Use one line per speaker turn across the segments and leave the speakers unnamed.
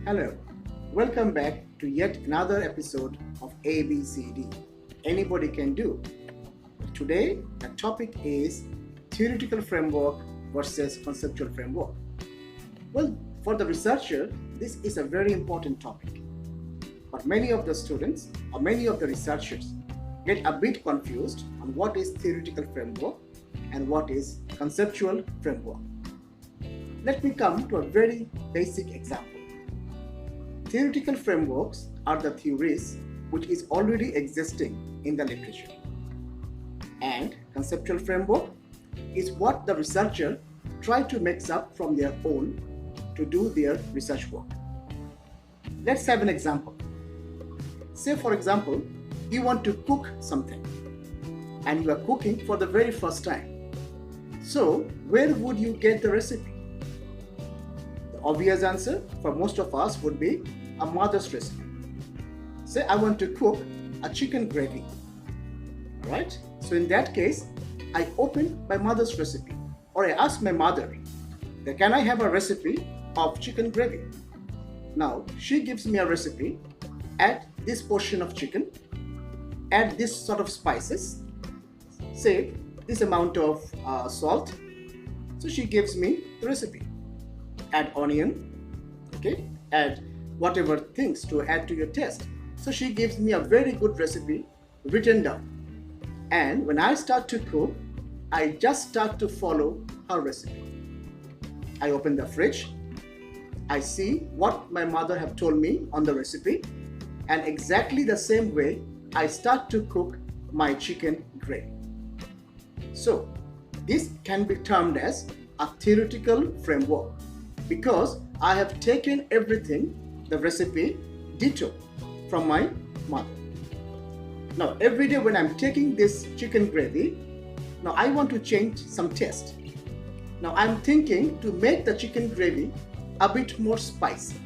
Hello, welcome back to yet another episode of ABCD. Anybody can do. Today, the topic is theoretical framework versus conceptual framework. Well, for the researcher, this is a very important topic. But many of the students or many of the researchers get a bit confused on what is theoretical framework and what is conceptual framework. Let me come to a very basic example. Theoretical frameworks are the theories which is already existing in the literature. And conceptual framework is what the researcher try to mix up from their own to do their research work. Let's have an example. Say for example, you want to cook something and you are cooking for the very first time. So where would you get the recipe? The obvious answer for most of us would be a mother's recipe. Say I want to cook a chicken gravy. Alright? So in that case, I open my mother's recipe or I ask my mother, can I have a recipe of chicken gravy? Now she gives me a recipe, add this portion of chicken, add this sort of spices, say this amount of salt. So she gives me the recipe. Add onion, okay, add whatever things to add to your taste. So she gives me a very good recipe written down. And when I start to cook, I just start to follow her recipe. I open the fridge, I see what my mother have told me on the recipe, and exactly the same way I start to cook my chicken gravy. So this can be termed as a theoretical framework because I have taken everything, the recipe, ditto from my mother. Now every day when I'm taking this chicken gravy, now I want to change some taste. Now I'm thinking to make the chicken gravy a bit more spicy,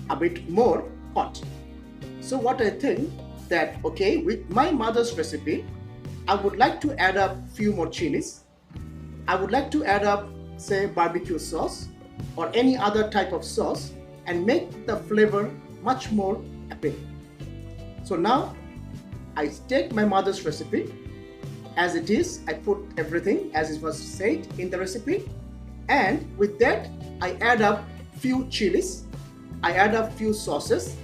a bit more hot. So what I think that, okay, with my mother's recipe, I would like to add up few more chilies. I would like to add up, say, barbecue sauce or any other type of sauce and make the flavor much more appealing. So now I take my mother's recipe as it is, I put everything as it was said in the recipe, and with that I add up few chilies, I add up few sauces,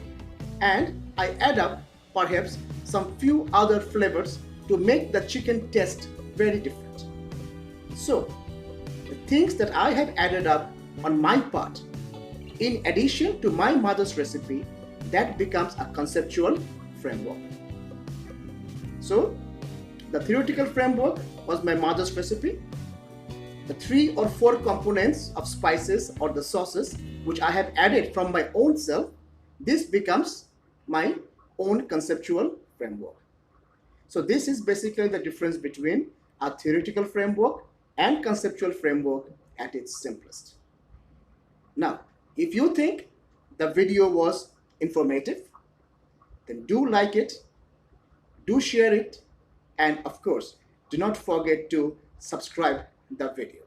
and I add up perhaps some few other flavors to make the chicken taste very different. So the things that I have added up on my part, in addition to my mother's recipe, that becomes a conceptual framework. So the theoretical framework was my mother's recipe. The 3 or 4 components of spices or the sauces which I have added from my own self, this becomes my own conceptual framework. So this is basically the difference between a theoretical framework and conceptual framework at its simplest. Now, if you think the video was informative, then do like it, do share it, and of course, do not forget to subscribe the video.